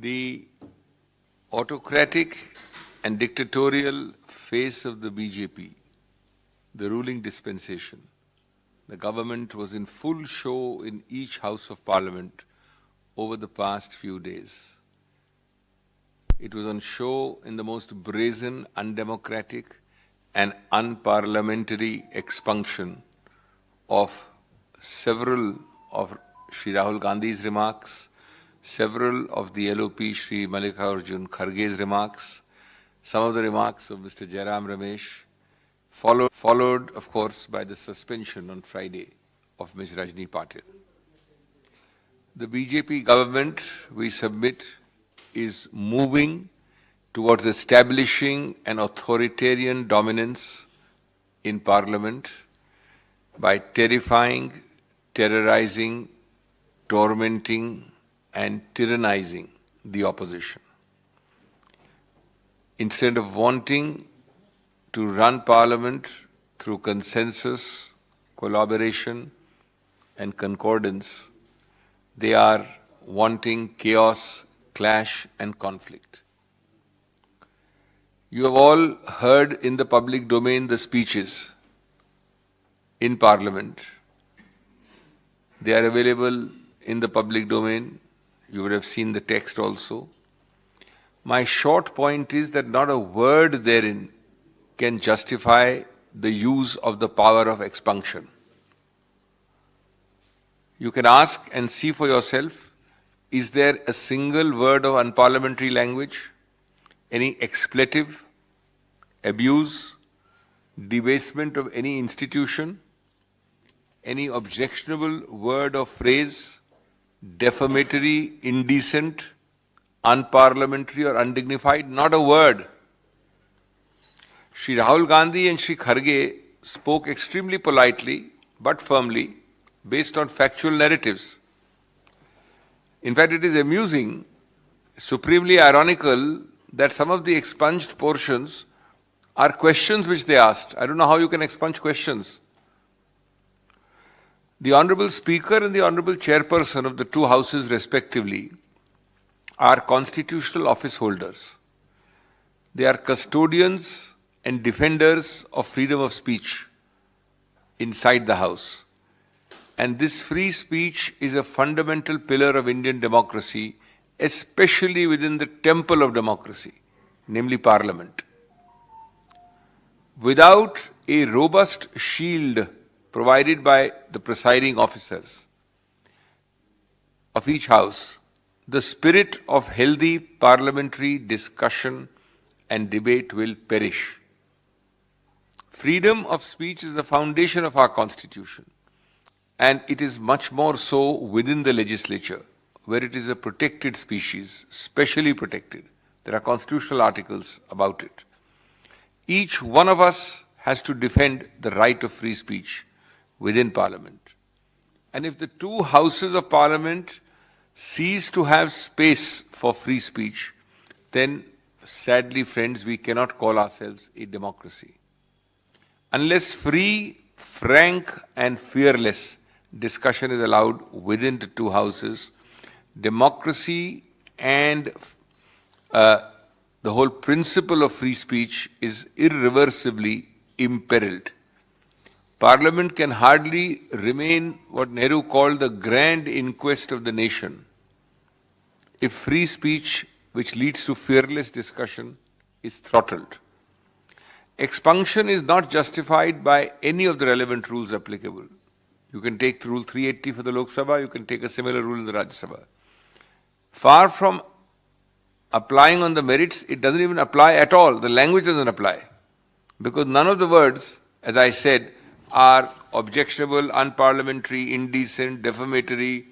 The autocratic and dictatorial face of the BJP, the ruling dispensation, the government was in full show in each House of Parliament over the past few days. It was on show in the most brazen, undemocratic and unparliamentary expunction of several of Shri Rahul Gandhi's remarks, several of the LOP Shri Mallikarjun Kharge's remarks, some of the remarks of Mr. Jairam Ramesh, followed of course by the suspension on Friday of Ms. Rajni Patil. The BJP government, we submit, is moving towards establishing an authoritarian dominance in Parliament by terrifying, terrorizing, tormenting and tyrannizing the opposition. Instead of wanting to run Parliament through consensus, collaboration and concordance, they are wanting chaos, clash and conflict. You have all heard in the public domain the speeches in Parliament. They are available in the public domain. You would have seen the text also. My short point is that not a word therein can justify the use of the power of expunction. You can ask and see for yourself, is there a single word of unparliamentary language, any expletive, abuse, debasement of any institution, any objectionable word or phrase, defamatory, indecent, unparliamentary or undignified? Not a word. Shri Rahul Gandhi and Shri Kharge spoke extremely politely but firmly based on factual narratives. In fact, it is amusing, supremely ironical, that some of the expunged portions are questions which they asked. I don't know how you can expunge questions. The Honorable Speaker and the Honorable Chairperson of the two houses respectively are constitutional office holders. They are custodians and defenders of freedom of speech inside the House. And this free speech is a fundamental pillar of Indian democracy, especially within the temple of democracy, namely Parliament. Without a robust shield provided by the presiding officers of each house, the spirit of healthy parliamentary discussion and debate will perish. Freedom of speech is the foundation of our constitution, and it is much more so within the legislature, where it is a protected species, specially protected. There are constitutional articles about it. Each one of us has to defend the right of free speech within Parliament. And if the two houses of Parliament cease to have space for free speech, then sadly, friends, we cannot call ourselves a democracy. Unless free, frank and fearless discussion is allowed within the two houses, democracy and the whole principle of free speech is irreversibly imperiled. Parliament can hardly remain what Nehru called the grand inquest of the nation if free speech, which leads to fearless discussion, is throttled. Expunction is not justified by any of the relevant rules applicable. You can take Rule 380 for the Lok Sabha, you can take a similar rule in the Rajya Sabha. Far from applying on the merits, it doesn't even apply at all. The language doesn't apply. Because none of the words, as I said, are objectionable, unparliamentary, indecent, defamatory,